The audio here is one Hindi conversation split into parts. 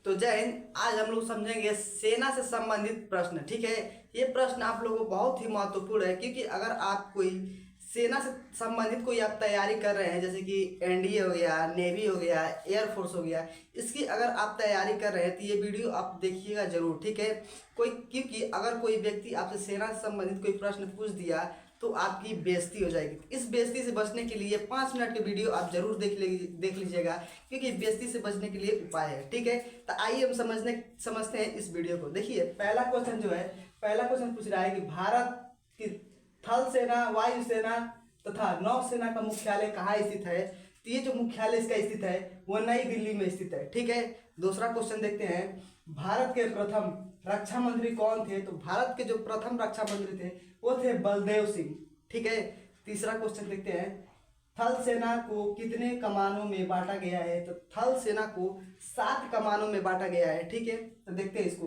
तो जय हिंद। आज हम लोग समझेंगे सेना से संबंधित प्रश्न। ठीक है, ये प्रश्न आप लोगों को बहुत ही महत्वपूर्ण है, क्योंकि अगर आप कोई सेना से संबंधित कोई आप तैयारी कर रहे हैं, जैसे कि एनडीए हो गया, नेवी हो गया, एयरफोर्स हो गया, इसकी अगर आप तैयारी कर रहे हैं तो ये वीडियो आप देखिएगा जरूर। ठीक है, क्योंकि अगर कोई व्यक्ति आपसे सेना से संबंधित कोई प्रश्न पूछ दिया तो आपकी बेइज्जती हो जाएगी। इस बेइज्जती से बचने के लिए 5 मिनट की वीडियो आप जरूर देख लीजिएगा, क्योंकि बेइज्जती से बचने के लिए उपाय है। ठीक है, तो आइए हम समझते हैं इस वीडियो को। देखिए, पहला क्वेश्चन पूछ रहा है कि भारत की थल सेना, वायुसेना तथा नौसेना का मुख्यालय कहाँ स्थित है। तो ये जो मुख्यालय इसका स्थित है वो नई दिल्ली में स्थित है। ठीक है, दूसरा क्वेश्चन देखते हैं, भारत के प्रथम रक्षा मंत्री कौन थे। तो भारत के जो प्रथम रक्षा मंत्री थे वो थे बलदेव सिंह। ठीक है, तीसरा क्वेश्चन देखते हैं, थल सेना को कितने कमानों में बांटा गया है। तो थल सेना को 7 कमानों में बांटा गया है। ठीक है, तो देखते हैं इसको।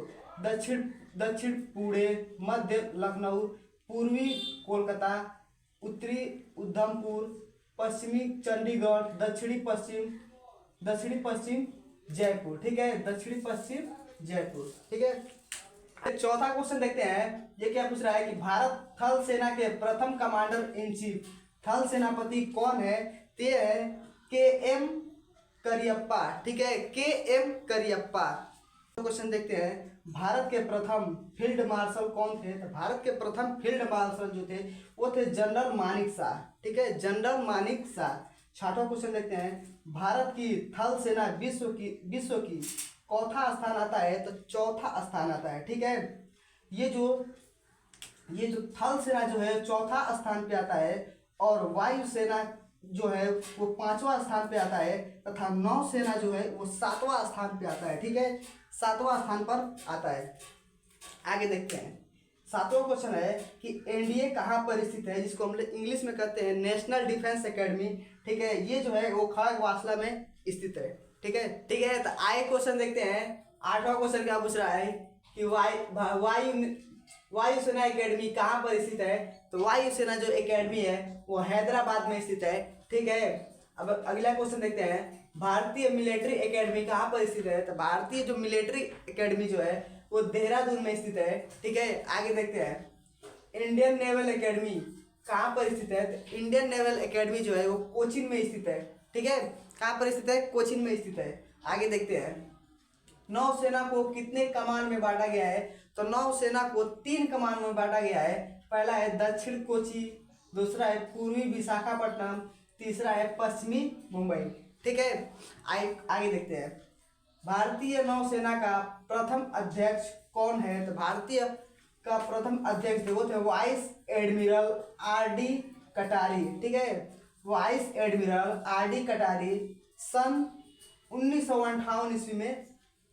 दक्षिण पुणे, मध्य लखनऊ, पूर्वी कोलकाता, उत्तरी उधमपुर, पश्चिमी चंडीगढ़, दक्षिणी पश्चिम जयपुर। ठीक है, दक्षिणी पश्चिम जयपुर। ठीक है, चौथा क्वेश्चन देखते हैं, ये क्या पूछ रहा है कि भारत थल सेना के प्रथम कमांडर इन चीफ, थल सेनापति कौन है। ते है के.एम. करियप्पा। ठीक है, के.एम. करियप्पा। क्वेश्चन देखते हैं, भारत के प्रथम फील्ड मार्शल कौन थे। तो भारत के प्रथम फील्ड मार्शल जो थे वो थे जनरल मानिक शाह। ठीक है, जनरल मानिक शाह। छठवां क्वेश्चन देखते हैं, भारत की थल सेना विश्व की चौथा स्थान आता है। तो चौथा स्थान आता है। ठीक है, ये जो थल सेना जो है चौथा स्थान पे आता है, और वायुसेना जो है वो 5वां स्थान पे आता है, तथा नौसेना जो है वो 7वां स्थान पे आता है। ठीक है, 7वां स्थान पर आता है। आगे देखते हैं, 7वां क्वेश्चन है कि एनडीए कहाँ पर स्थित है, जिसको हम इंग्लिश में कहते हैं नेशनल डिफेंस एकेडमी। ठीक है, ये जो है वो खड़गवासला में स्थित है। ठीक है, तो आगे क्वेश्चन देखते हैं। 8वां क्वेश्चन क्या पूछ रहा है कि वायुसेना एकेडमी कहाँ पर स्थित है। तो वायुसेना जो एकेडमी है वो हैदराबाद में स्थित है। ठीक है, अब अगला क्वेश्चन देखते हैं, भारतीय मिलिट्री एकेडमी कहाँ पर स्थित है। तो भारतीय जो मिलिट्री एकेडमी जो है वो देहरादून में स्थित है। ठीक है, आगे देखते हैं, इंडियन नेवल एकेडमी कहाँ पर स्थित है। तो इंडियन नेवल एकेडमी जो है वो कोचीन में स्थित है। ठीक है, कहाँ पर स्थित है, कोचीन में स्थित है। आगे देखते हैं, नौसेना को कितने कमान में बांटा गया है। तो नौसेना को 3 कमान में बांटा गया है। पहला है दक्षिण कोची, दूसरा है पूर्वी विशाखापट्टनम, तीसरा है पश्चिमी मुंबई। ठीक है, आगे देखते हैं, भारतीय नौसेना का प्रथम अध्यक्ष कौन है। तो भारतीय का प्रथम अध्यक्ष वो थे वाइस एडमिरल आर.डी. कटारी। ठीक है, वाइस एडमिरल आर.डी. कटारी सन 1958 ईस्वी में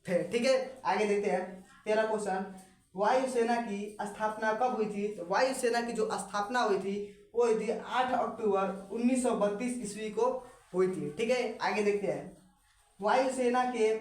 थे। ठीक है, आगे देखते हैं, 13 क्वेश्चन, वायुसेना की स्थापना कब हुई थी। तो वायुसेना की जो स्थापना हुई थी वो हुई थी 8 अक्टूबर 1932 ईस्वी को हुई थी। ठीक है, आगे देखते हैं, वायुसेना के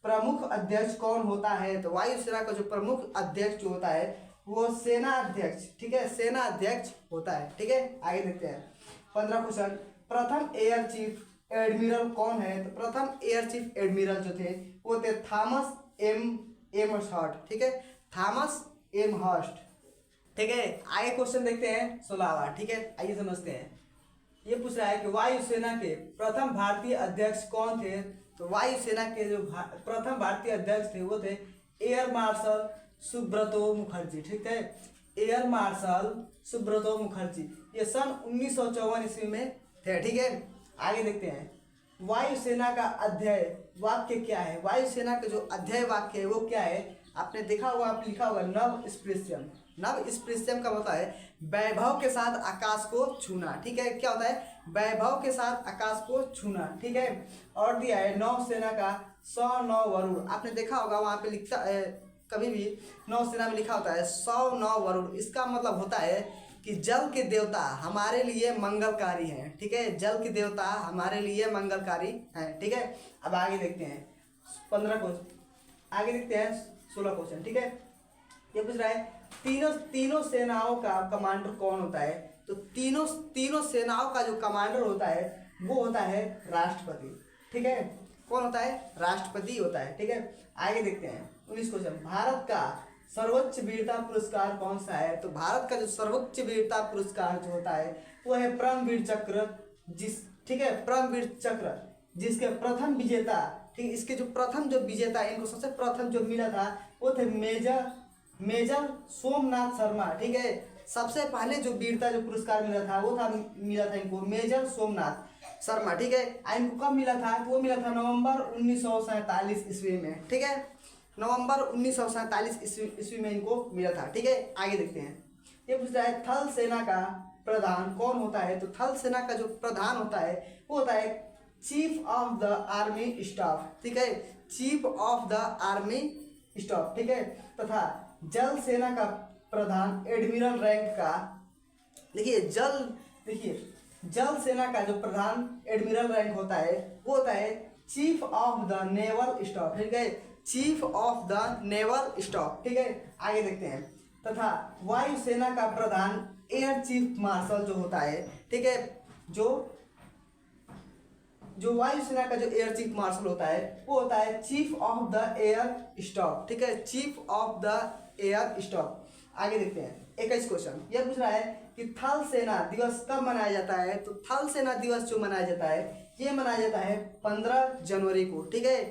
प्रमुख अध्यक्ष कौन होता है। तो वायुसेना का जो प्रमुख अध्यक्ष जो होता है वो सेना अध्यक्ष। ठीक है, सेना अध्यक्ष होता है। ठीक है, आगे देखते हैं, 15 क्वेश्चन, प्रथम एयर चीफ एडमिरल कौन है। तो प्रथम एयर चीफ एडमिरल जो थे वो थे थॉमस एम हर्स्ट। ठीक है, थॉमस एम हर्स्ट। ठीक है, आगे क्वेश्चन देखते हैं 16वां। ठीक है, आइए समझते हैं, ये पूछ रहा है कि वायुसेना के प्रथम भारतीय अध्यक्ष कौन थे। तो वायुसेना के जो प्रथम भारतीय अध्यक्ष थे वो थे एयर मार्शल सुब्रतो मुखर्जी। ठीक है, एयर मार्शल सुब्रतो मुखर्जी, ये सन 1954 ईस्वी में थे। ठीक है, आगे देखते हैं, वायुसेना का अध्यय वाक्य क्या है। वायुसेना का जो अध्यय वाक्य है वो क्या है, आपने देखा होगा, आप लिखा होगा नव स्पृश्यम। नव स्पृश्यम का मतलब है वैभव के साथ आकाश को छूना। ठीक है, क्या होता है, वैभव के साथ आकाश को छूना। ठीक है, और दिया है नौसेना का 100 नौ वरुण। आपने देखा होगा वहाँ पे लिखता कभी भी नौसेना में लिखा होता है 100 नौ वरुण। इसका मतलब होता है कि जल के देवता हमारे लिए मंगलकारी हैं। ठीक है, जल के देवता हमारे लिए मंगलकारी हैं। ठीक है, अब आगे देखते हैं 15 क्वेश्चन, आगे देखते हैं 16 क्वेश्चन। ठीक है, ये पूछ रहा है तीनों सेनाओं का कमांडर कौन होता है। तो तीनों सेनाओं का जो कमांडर होता है वो होता है राष्ट्रपति। ठीक है, कौन होता है? राष्ट्रपति होता है। ठीक है, आगे देखते हैं 19 क्वेश्चन। भारत का सर्वोच्च वीरता पुरस्कार कौन सा है? तो भारत का जो सर्वोच्च वीरता पुरस्कार जो होता है वो है परमवीर चक्र, ठीक है, परमवीर चक्र, जिसके प्रथम विजेता, ठीक, इसके जो प्रथम जो विजेता, इनको सबसे प्रथम जो मिला था वो थे मेजर सोमनाथ शर्मा। ठीक है, सबसे पहले जो वीरता जो पुरस्कार मिला था इनको मेजर सोमनाथ शर्मा। ठीक है, इनको कब मिला था? तो वो मिला था नवंबर 1947 ईस्वी में। ठीक है, नवंबर 1947 ईस्वी में इनको मिला था। ठीक है, आगे देखते हैं। ये पूछ रहा है थल सेना का प्रधान कौन होता है? तो थल सेना का जो प्रधान होता है वो होता है chief of the army staff. ठीक है, chief of the army staff. ठीक है, तथा जल सेना का प्रधान एडमिरल रैंक का, देखिए जल सेना का जो प्रधान एडमिरल रैंक होता है वो होता है chief of the naval staff. ठीक है, chief of the naval staff. ठीक है, आगे देखते हैं। तथा वायुसेना का प्रधान एयर चीफ मार्शल जो होता है, ठीक है, जो वायुसेना का जो एयर चीफ मार्शल होता है वो होता है chief of the air staff. ठीक है, chief of the air staff. आगे देखते हैं 21 क्वेश्चन। यह पूछ रहा है कि थल सेना दिवस कब मनाया जाता है? तो थल सेना दिवस जो मनाया जाता है ये मनाया जाता है 15 जनवरी को। ठीक है,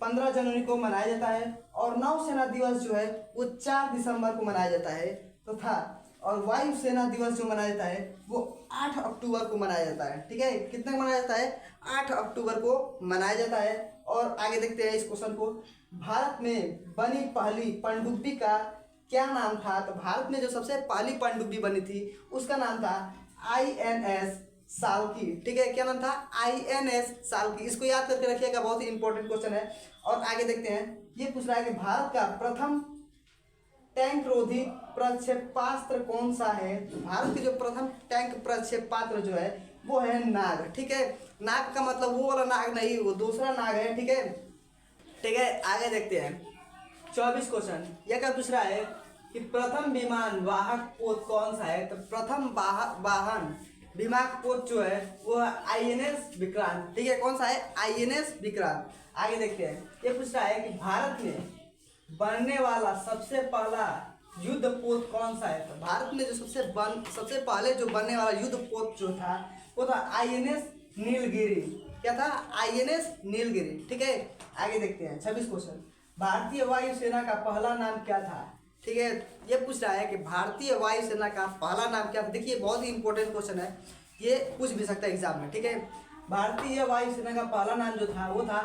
15 जनवरी को मनाया जाता है। और नौसेना दिवस जो है वो 4 दिसंबर को मनाया जाता है तथा और वायुसेना दिवस जो मनाया जाता है वो 8 अक्टूबर को मनाया जाता है। ठीक है, कितने को मनाया जाता है? 8 अक्टूबर को मनाया जाता है। और आगे देखते हैं इस क्वेश्चन को। भारत में बनी पहली पनडुब्बी का क्या नाम था? तो भारत में जो सबसे पहली पनडुब्बी बनी थी उसका नाम था INS साल्की। ठीक है, क्या नाम था? INS साल्की। इसको याद करके रखिएगा, बहुत ही इंपॉर्टेंट क्वेश्चन है। और आगे देखते हैं। ये पूछ रहा है कि भारत का प्रथम टैंक रोधी प्रक्षेपास्त्र कौन सा है? भारत की जो प्रथम टैंक प्रक्षेपास्त्र जो है वो है नाग। ठीक है, नाग का मतलब वो वाला नाग नहीं, वो दूसरा नाग है। ठीक है, ठीक है, आगे देखते हैं 24 क्वेश्चन। यह क्या पूछ रहा है कि प्रथम विमान वाहक पोत कौन सा है? तो प्रथम वाहन विमान पोत जो है वो है INS विक्रांत। ठीक है, कौन सा है? INS विक्रांत। आगे देखते हैं। ये पूछ रहा है कि भारत में बनने वाला सबसे पहला युद्ध पोत कौन सा है? तो भारत में जो सबसे पहले जो बनने वाला युद्ध पोत जो था वो था INS नीलगिरी। क्या था? INS नीलगिरी। ठीक है, आगे देखते हैं 26 क्वेश्चन। भारतीय वायुसेना का पहला नाम क्या था? ठीक है, ये पूछ रहा है कि भारतीय वायुसेना का पहला नाम क्या था। देखिए बहुत ही इंपॉर्टेंट क्वेश्चन है, ये पूछ भी सकता है एग्जाम में। ठीक है, भारतीय वायुसेना का पहला नाम जो था वो था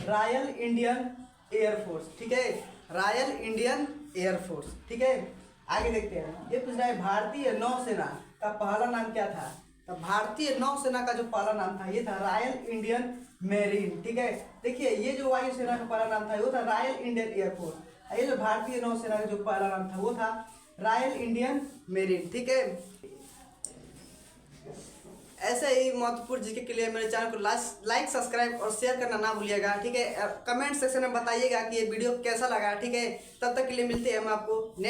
रॉयल इंडियन एयरफोर्स। ठीक है, रॉयल इंडियन एयरफोर्स। ठीक है, आगे देखते हैं। ये पूछ रहा है भारतीय नौसेना का पहला नाम क्या था? तो भारतीय नौसेना का जो पहला नाम था ये था रॉयल इंडियन मेरीन। ठीक है, देखिए ये जो वायुसेना का पहला नाम था वो था रॉयल इंडियन एयरफोर्स। ये जो भारतीय नौसेना का जो पहला नाम था वो था रॉयल इंडियन मेरीन। ठीक है, ऐसे ही महत्वपूर्ण जीके के लिए मेरे चैनल को लाइक सब्सक्राइब और शेयर करना ना भूलिएगा। ठीक है, कमेंट सेक्शन में बताइएगा कि ये वीडियो कैसा लगा। ठीक है, तब तक के लिए मिलते हैं हम आपको।